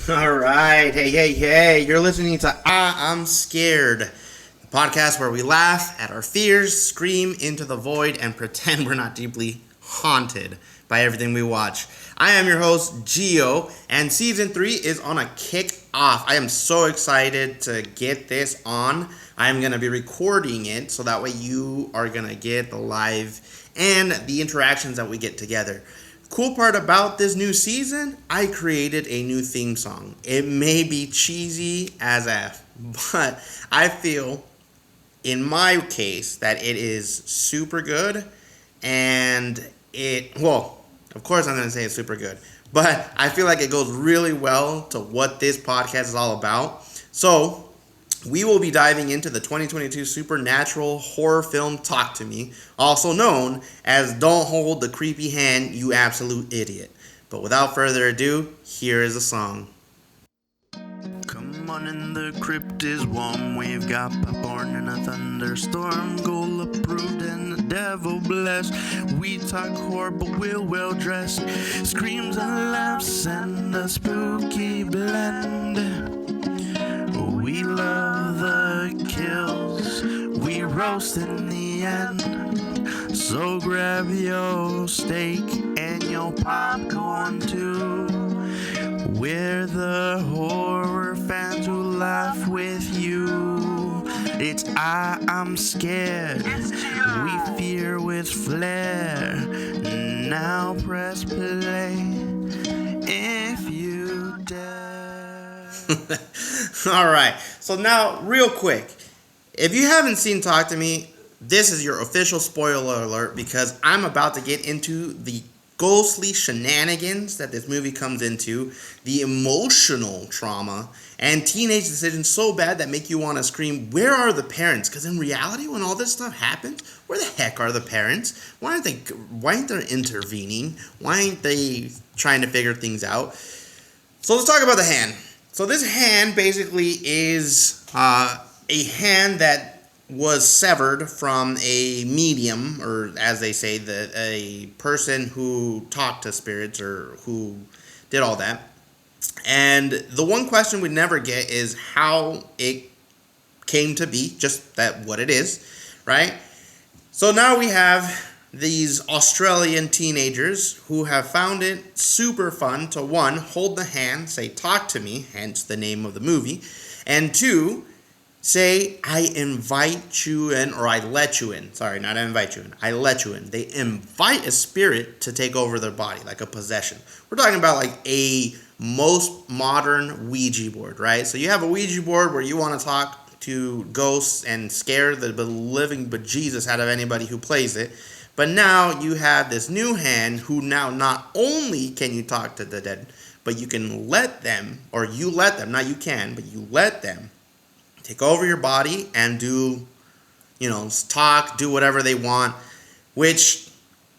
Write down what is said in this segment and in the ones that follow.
All right. Hey. You're listening to I'm Scared, the podcast where we laugh at our fears, scream into the void, and pretend we're not deeply haunted by everything we watch. I am your host, Gio, and season 3 is on a kick off. I am so excited to get this on. I'm going to be recording it so that way you are going to get the live and the interactions that we get together. Cool part about this new season, I created a new theme song. It may be cheesy as F, but I feel in my case that it is super good, and of course I'm going to say it's super good, but I feel like it goes really well to what this podcast is all about. So we will be diving into the 2022 supernatural horror film Talk to Me, also known as Don't Hold the Creepy Hand, You Absolute Idiot. But without further ado, here is the song. Come on in, the crypt is warm. We've got popcorn and a thunderstorm. Goal approved and the devil blessed. We talk horror, but we're well dressed. Screams and laughs and a spooky blend. We love the kills, we roast in the end. So grab your steak and your popcorn too. We're the horror fans who laugh with you. It's I'm Scared, we fear with flair. Now press play if you dare. All right. So now, real quick, if you haven't seen Talk to Me, this is your official spoiler alert because I'm about to get into the ghostly shenanigans that this movie comes into, the emotional trauma, and teenage decisions so bad that make you want to scream, where are the parents? Because in reality, when all this stuff happens, where the heck are the parents? Why aren't they intervening? Why aren't they trying to figure things out? So let's talk about the hand. So this hand basically is a hand that was severed from a medium, or as they say, a person who talked to spirits or who did all that. And the one question we never get is how it came to be, just that what it is, right? So now we have these Australian teenagers who have found it super fun to, one, hold the hand, say, talk to me, hence the name of the movie, and two, say, I invite you in, or I let you in. Sorry, not I invite you in. I let you in. They invite a spirit to take over their body, like a possession. We're talking about like a most modern Ouija board, right? So you have a Ouija board where you want to talk to ghosts and scare the living bejesus out of anybody who plays it. But now you have this new hand who now not only can you talk to the dead, but you can let them, or you let them, not you can, but you let them take over your body and do, talk, do whatever they want, which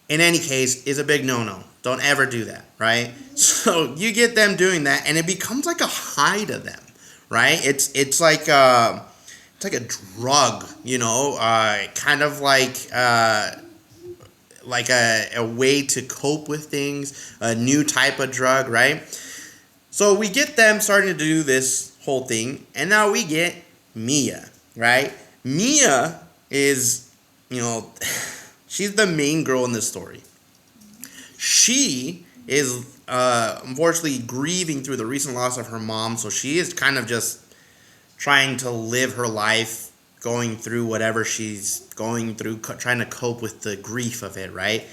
in any case is a big no-no. Don't ever do that, right? So you get them doing that and it becomes like a high to them, right? It's like a drug, kind of like a way to cope with things, a new type of drug, right? So we get them starting to do this whole thing, and now we get Mia, right? Mia is, she's the main girl in this story. She is unfortunately grieving through the recent loss of her mom, so she is kind of just trying to live her life, going through whatever she's going through, trying to cope with the grief of it, right?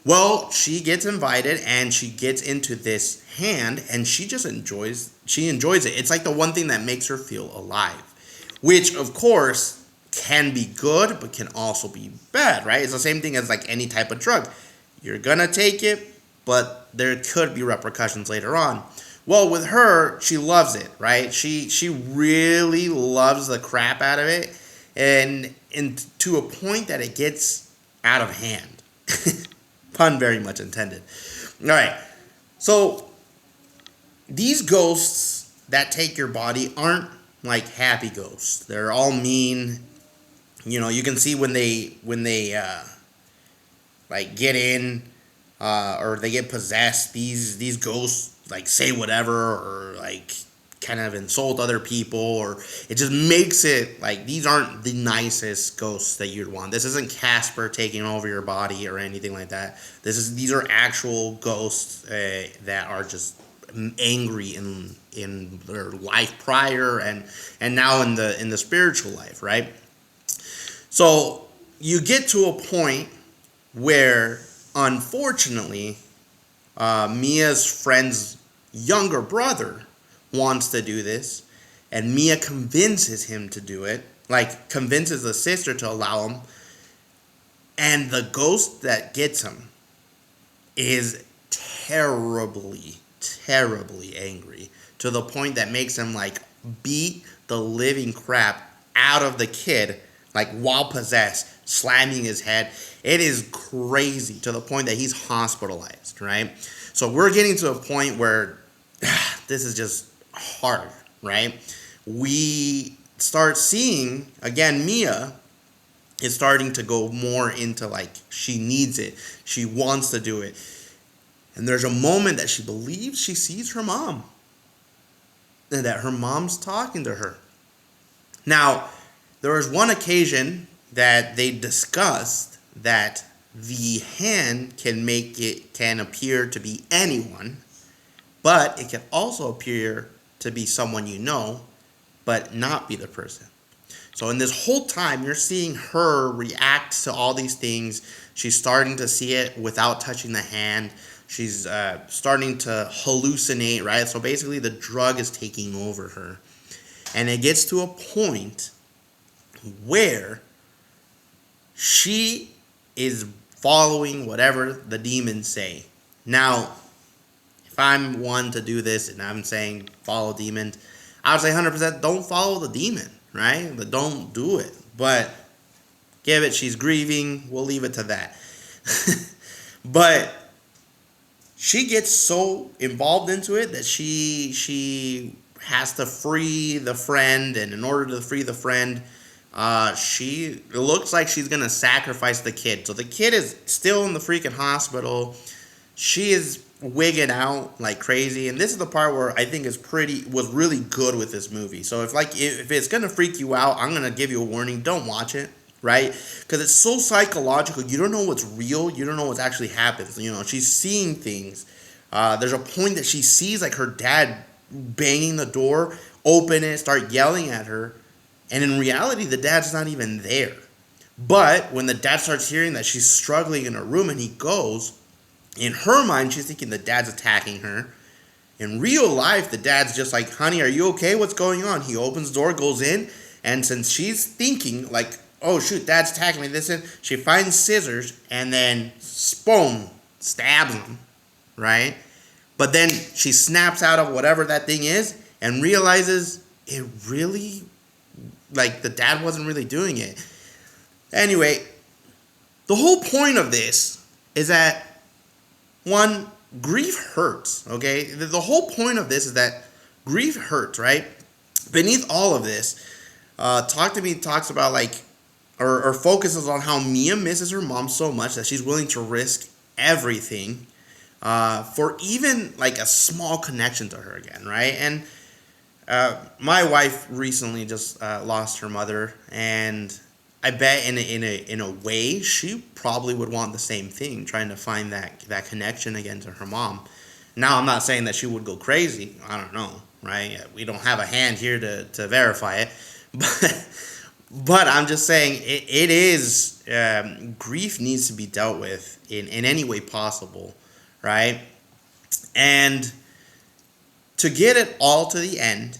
Well, she gets invited and she gets into this hand and she enjoys it. It's like the one thing that makes her feel alive, which of course can be good, but can also be bad, right? It's the same thing as like any type of drug. You're gonna take it, but there could be repercussions later on. Well, with her, she loves it, right? She really loves the crap out of it, and to a point that it gets out of hand. Pun very much intended. All right. So these ghosts that take your body aren't like happy ghosts. They're all mean. You can see when they like get in or they get possessed. These ghosts like say whatever or like kind of insult other people, or it just makes it like these aren't the nicest ghosts that you'd want. This isn't Casper taking over your body or anything like that. These are actual ghosts that are just angry in their life prior and now in the spiritual life, right? So you get to a point where, unfortunately, Mia's friend's younger brother wants to do this, and Mia convinces him to do it, like convinces the sister to allow him, and the ghost that gets him is terribly, terribly angry to the point that makes him like beat the living crap out of the kid, like while possessed, slamming his head. It is crazy to the point that he's hospitalized, right? So we're getting to a point where this is just hard, right? We start seeing, again, Mia is starting to go more into like she needs it. She wants to do it. And there's a moment that she believes she sees her mom. And that her mom's talking to her. Now, there was one occasion that they discussed that the hand can appear to be anyone, but it can also appear to be someone you know, but not be the person. So in this whole time, you're seeing her react to all these things. She's starting to see it without touching the hand. She's starting to hallucinate, right? So basically the drug is taking over her. And it gets to a point where she is following whatever the demons say. Now, if I'm one to do this and I'm saying follow demons, I would say 100% don't follow the demon, right? But don't do it. But give it, she's grieving. We'll leave it to that. But she gets so involved into it that she has to free the friend, and in order to free the friend, it looks like she's gonna sacrifice the kid. So the kid is still in the freaking hospital. She is wigging out like crazy, and this is the part where I think was really good with this movie. So if it's gonna freak you out, I'm gonna give you a warning. Don't watch it, right? Because it's so psychological. You don't know what's real. You don't know what's actually happens. You know, she's seeing things. There's a point that she sees like her dad banging the door, open it, start yelling at her. And in reality, the dad's not even there. But when the dad starts hearing that she's struggling in her room and he goes, in her mind, she's thinking the dad's attacking her. In real life, the dad's just like, honey, are you okay? What's going on? He opens the door, goes in, and since she's thinking like, oh shoot, dad's attacking me, she finds scissors and then, boom, stabs him, right? But then she snaps out of whatever that thing is and realizes it really, like the dad wasn't really doing it. Anyway, the whole point of this is that, one, grief hurts, okay? The whole point of this is that grief hurts, right? Beneath all of this, Talk to Me talks about like, or focuses on how Mia misses her mom so much that she's willing to risk everything for even like a small connection to her again, right? And my wife recently just lost her mother, and I bet in a way she probably would want the same thing, trying to find that connection again to her mom. Now, I'm not saying that she would go crazy. I don't know, right? We don't have a hand here to verify it, but I'm just saying it is grief needs to be dealt with in any way possible, right? And to get it all to the end,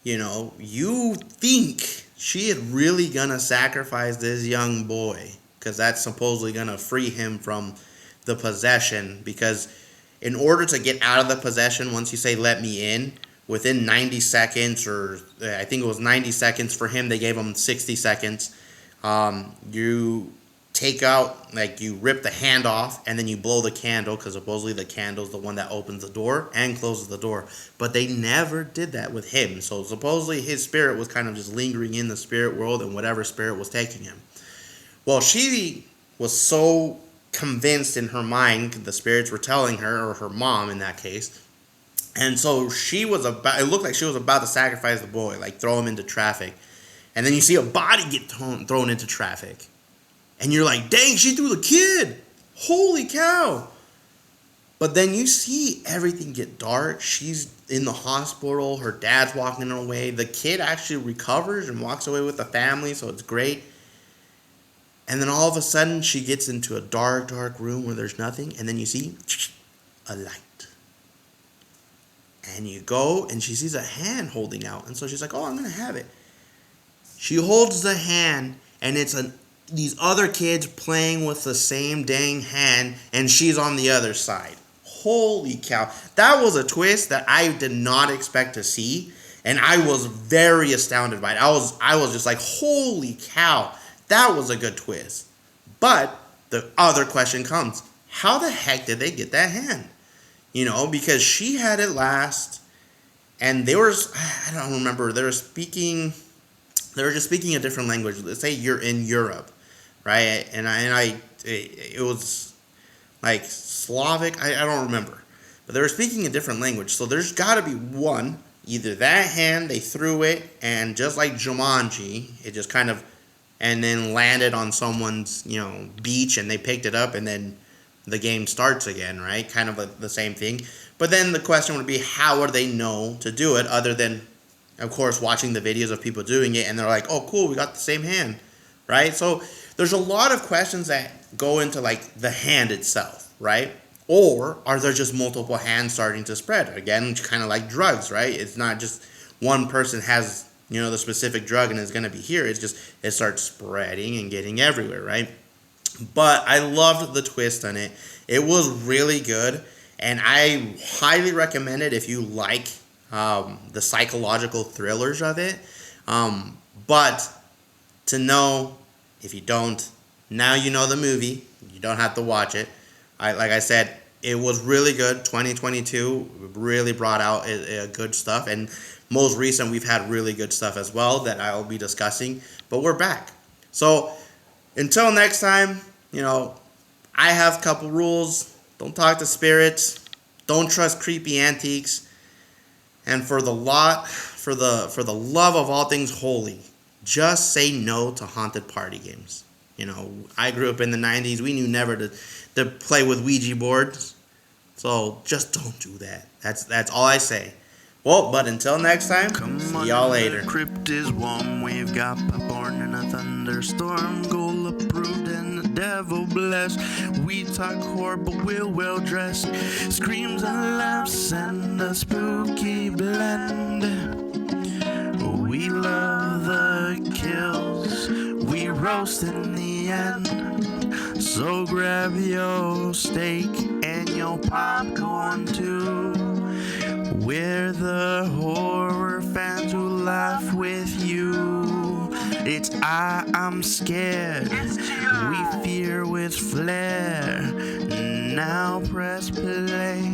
you know, you think she is really gonna sacrifice this young boy because that's supposedly gonna free him from the possession. Because in order to get out of the possession, once you say let me in, within 90 seconds, or I think it was 90 seconds for him, they gave him 60 seconds. You take out, like you rip the hand off and then you blow the candle, because supposedly the candle is the one that opens the door and closes the door. But they never did that with him. So supposedly his spirit was kind of just lingering in the spirit world and whatever spirit was taking him. Well, she was so convinced in her mind, the spirits were telling her, or her mom in that case, And so she was about. It looked like she was about to sacrifice the boy, like throw him into traffic. And then you see a body get thrown into traffic, and you're like, "Dang, she threw the kid! Holy cow!" But then you see everything get dark. She's in the hospital. Her dad's walking away. The kid actually recovers and walks away with the family, so it's great. And then all of a sudden, she gets into a dark, dark room where there's nothing. And then you see a light. And you go, and she sees a hand holding out. And so she's like, "Oh, I'm going to have it." She holds the hand, and it's these other kids playing with the same dang hand, and she's on the other side. Holy cow. That was a twist that I did not expect to see, and I was very astounded by it. I was just like, holy cow, that was a good twist. But the other question comes, how the heck did they get that hand? Because she had it last, and I don't remember, they were just speaking a different language. Let's say you're in Europe, right? It was like Slavic. I don't remember, but they were speaking a different language. So there's got to be one. Either that hand, they threw it, and just like Jumanji, it just kind of, and then landed on someone's beach, and they picked it up, and then the game starts again, right? Kind of like the same thing. But then the question would be, how would they know to do it other than, of course, watching the videos of people doing it, and they're like, "Oh, cool, we got the same hand," right? So there's a lot of questions that go into like the hand itself, right? Or are there just multiple hands starting to spread? Again, kind of like drugs, right? It's not just one person has the specific drug and is going to be here. It's just it starts spreading and getting everywhere, right? But I loved the twist on it. It was really good, and I highly recommend it if you like the psychological thrillers of it. But to know, if you don't, now you know the movie. You don't have to watch it. Like I said, it was really good. 2022 really brought out good stuff. And most recent, we've had really good stuff as well that I'll be discussing. But we're back. So until next time, I have a couple rules. Don't talk to spirits. Don't trust creepy antiques. And for the love of all things holy, just say no to haunted party games. I grew up in the 90s. We knew never to play with Ouija boards. So just don't do that. That's all I say. Well, but until next time, see y'all later. The crypt is warm. We've got popcorn in a thunderstorm. Goal approved and the devil blessed. We talk horror, but we're well dressed. Screams and laughs and a spooky blend. We love the kills. We roast in the end. So grab your steak and your popcorn too. We're the horror fans who laugh with you. It's I'm scared. We fear with flair. Now press play.